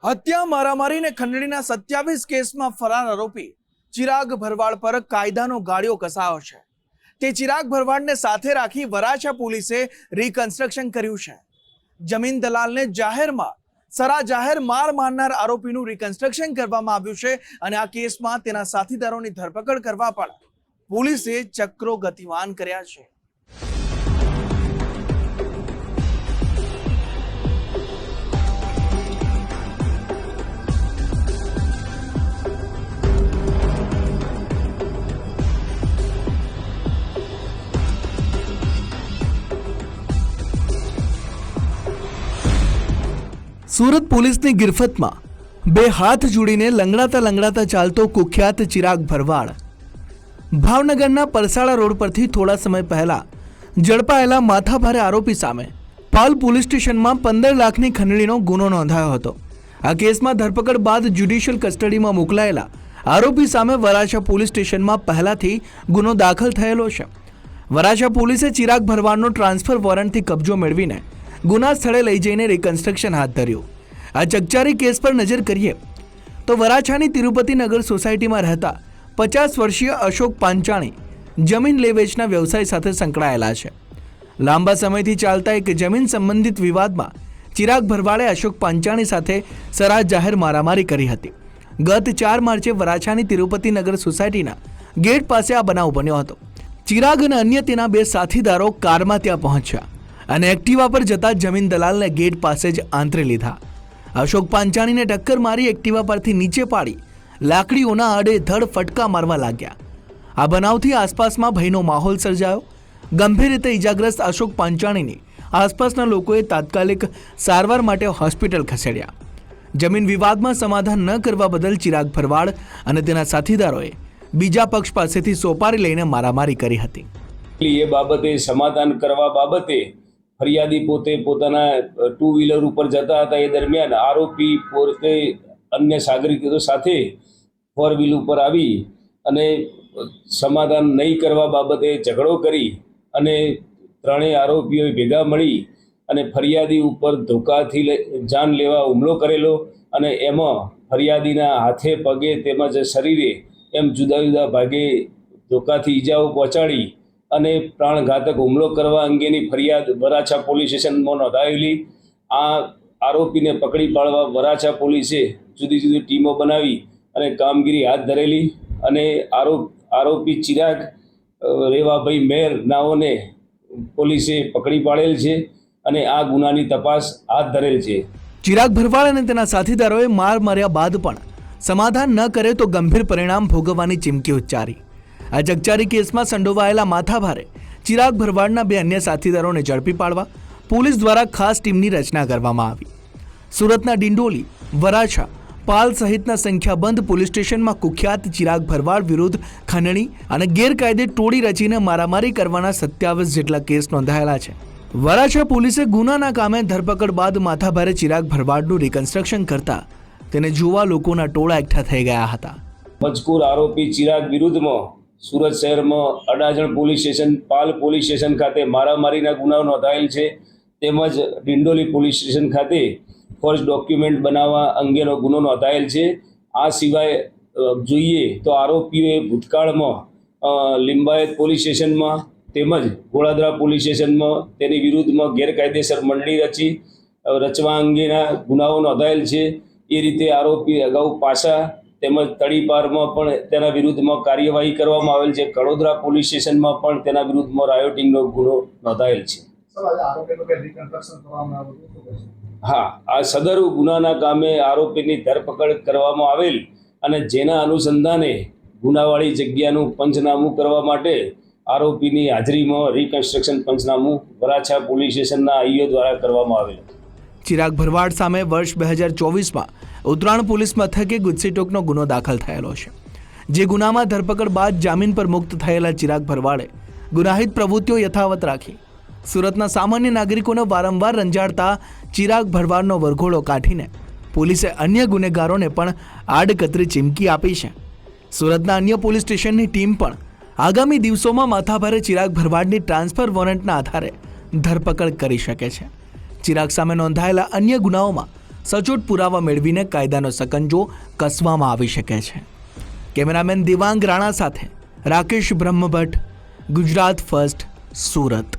હત્યા મારામારી ખંડણીના 27 કેસમાં ફરાર આરોપી ચિરાગ ભરવાડ પર કાયદાનો ગાળિયો કસાયો છે। તે ચિરાગ ભરવાડને સાથે રાખી વરાછા પોલીસે રિકન્સ્ટ્રક્શન કર્યું છે। જમીન દલાલને જાહેર માર મારનાર આરોપીનું રિકન્સ્ટ્રક્શન કરવામાં આવ્યું છે અને આ કેસમાં તેના સાથીદારોની ધરપકડ કરવા પણ પોલીસે ચક્રો ગતિમાન કર્યા છે। સુરત પોલીસની ગિરફતમાં બે હાથ જોડીને લંગડાતા ચાલતો કુખ્યાત ચિરાગ ભરવાડ ભાવનગરના પરસાળા રોડ પરથી થોડા સમય પહેલા ઝડપાયેલા માથાભારે આરોપી સામે પાલ પોલીસ સ્ટેશનમાં 15 લાખની ખંડણીનો ગુનો નોંધાયો હતો। આ કેસમાં ધરપકડ બાદ જ્યુડિશિયલ કસ્ટડીમાં મોકલાયેલા આરોપી સામે વરાછા પોલીસ સ્ટેશનમાં પહેલાથી ગુનો દાખલ થયેલો છે। વરાછા પોલીસે ચિરાગ ભરવાડનો ટ્રાન્સફર વોરંટથી કબજો મેળવીને ગુના સ્થળે લઈ જઈને રિકન્સ્ટ્રક્શન હાથ ધર્યું। આ ચકચારી કેસ પર નજર કરીએ તો વરાછાની તિરુપતિ નગર સોસાયટીમાં રહેતા 50 વર્ષીય અશોક પાંચાણી જમીન લે વેચના વ્યવસાય સાથે સંકળાયેલા છે। લાંબા સમયથી ચાલતા એક જમીન સંબંધિત વિવાદમાં ચિરાગ ભરવાડે અશોક પાંચાણી સાથે સરાહ જાહેર મારામારી કરી હતી। ગત 4 માર્ચે વરાછાની તિરુપતિ નગર સોસાયટીના ગેટ પાસે આ બનાવ બન્યો હતો। ચિરાગ અને અન્ય તેના બે સાથીદારો કારમાં ત્યાં પહોંચ્યા અને એક્ટિવા પર જતા જમીન દલાલને ગેટ પાસે જ આંતરી લીધા। અશોક પાંચાણીને ટક્કર મારી એક્ટિવા પરથી નીચે પાડી લાકડીઓના આડેધડ ફટકા મારવા લાગ્યા। આ બનાવથી આસપાસમાં ભયનો માહોલ સર્જાયો। ગંભીર રીતે ઇજાગ્રસ્ત અશોક પાંચાણીની આસપાસના લોકોએ તાત્કાલિક સારવાર માટે હોસ્પિટલ ખસેડ્યા। જમીન વિવાદમાં સમાધાન ન કરવા બદલ ચિરાગ ભરવાડ અને તેના સાથીદારોએ બીજા પક્ષ પાસેથી સોપારી લઈને મારામારી કરી હતી। એ બાબતે સમાધાન કરવા બાબતે ફરિયાદી પોતે પોતાના 2 વ્હીલર ઉપર જતા હતા। એ દરમિયાન આરોપી પોતે અન્ય નાગરિકો સાથે 4 વ્હીલ ઉપર આવી અને સમાધાન નહીં કરવા બાબતે ઝઘડો કરી અને ત્રણેય આરોપીઓએ ભેગા મળી અને ફરિયાદી ઉપર ધોકાથી જાન લેવા હુમલો કરેલો અને એમાં ફરિયાદીના હાથે પગે તેમજ શરીરે એમ જુદા જુદા ભાગે ધોકાથી ઈજાઓ પહોંચાડી અને પ્રાણઘાતક હુમલો કરવા અંગેની ફરિયાદ વરાછા પોલીસ સ્ટેશનમાં નોંધાયેલી। આ આરોપીને પકડી પાડવા વરાછા પોલીસે જુદી જુદી ટીમો બનાવી અને કામગીરી હાથ ધરેલી અને આરોપી ચિરાગ રેવાભાઈ મેર નાઓને પોલીસે પકડી પાડેલ છે અને આ ગુનાની તપાસ હાથ ધરેલ છે। ચિરાગ ભરવાડ અને તેના સાથીદારોએ માર માર્યા બાદ પણ સમાધાન ન કરે તો ગંભીર પરિણામ ભોગવવાની ચીમકી ઉચ્ચારી। આ ચકચારી કેસમાં સંડોવાયેલા માથાભારે ચિરાગ ભરવાડના બે અન્ય સાથીદારોને ઝડપી પાડવા પોલીસ દ્વારા ખાસ ટીમની રચના કરવામાં આવી। સુરતના ડિંડોલી, વરાછા, પાલ સહિતના સંખ્યાબંધ પોલીસ સ્ટેશનમાં કુખ્યાત ચિરાગ ભરવાડ વિરુદ્ધ ખંડણી અને ગેરકાયદે ટોળી રચીને મારામારી કરવાના 27 જેટલા કેસ નોંધાયેલા છે। વરાછા પોલીસે ગુનાના કામે ધરપકડ બાદ માથાભારે ચિરાગ ભરવાડનું રિકન્સ્ટ્રક્શન કરતા તેને જોવા લોકોના ટોળા એકઠા થઈ ગયા હતા। મજકૂર આરોપી ચિરાગ વિરુદ્ધમાં સુરત શહેરમાં અડાજણ પોલીસ સ્ટેશન, પાલ પોલીસ સ્ટેશન ખાતે મારામારીના ગુનાઓ નોંધાયેલ છે તેમજ ડિંડોલી પોલીસ સ્ટેશન ખાતે ફોર્જ ડોક્યુમેન્ટ બનાવવા અંગેનો ગુનો નોંધાયેલ છે। આ સિવાય જોઈએ તો આરોપીઓએ ભૂતકાળમાં લિંબાયત પોલીસ સ્ટેશનમાં તેમજ ગોળાદરા પોલીસ સ્ટેશનમાં તેની વિરુદ્ધમાં ગેરકાયદેસર મંડળી રચવા અંગેના ગુનાઓ નોંધાયેલ છે। એ રીતે આરોપી અગાઉ પાછા તેમજ તળીપારમાં પણ તેના વિરુદ્ધમાં કાર્યવાહી કરવામાં આવેલ છે। કડોદરા પોલીસ સ્ટેશનમાં પણ તેના વિરુદ્ધમાં રાયોટિંગનો ગુનો નોંધાયેલ છે। હા, આ સદર ગુનાના કામે આરોપીની ધરપકડ કરવામાં આવેલ અને જેના અનુસંધાને ગુનાવાળી જગ્યાનું પંચનામું કરવા માટે આરોપીની હાજરીમાં રિકન્સ્ટ્રક્શન પંચનામું વરાછા પોલીસ સ્ટેશનના આઈઓ દ્વારા કરવામાં આવેલ। ચિરાગ ભરવાડ સામે વર્ષ 2024માં ઉત્તરાયણ પોલીસ મથકે ગુજસીટોકનો ગુનો દાખલ થયેલો છે। જે ગુનામાં ધરપકડ બાદ જામીન પર મુક્ત થયેલા ચિરાગ ભરવાડે ગુનાહિત પ્રવૃત્તિઓ યથાવત રાખી સુરતના સામાન્ય નાગરિકોને વારંવાર રંજાડતા ચિરાગ ભરવાડનો વરઘોડો કાઢીને પોલીસે અન્ય ગુનેગારોને પણ આડકતરી ચીમકી આપી છે। સુરતના અન્ય પોલીસ સ્ટેશનની ટીમ પણ આગામી દિવસોમાં માથાભારે ચિરાગ ભરવાડની ટ્રાન્સફર વોરંટના આધારે ધરપકડ કરી શકે છે। ચિરાગ સામે નોંધાયેલા અન્ય ગુનાઓમાં સચોટ પુરાવા મેળવીને કાયદાનો સકંજો કસવામાં આવી શકે છે. કેમેરામેન દિવાંગ રાણા સાથે રાકેશ બ્રહ્મભટ્ટ, ગુજરાત ફર્સ્ટ, સુરત.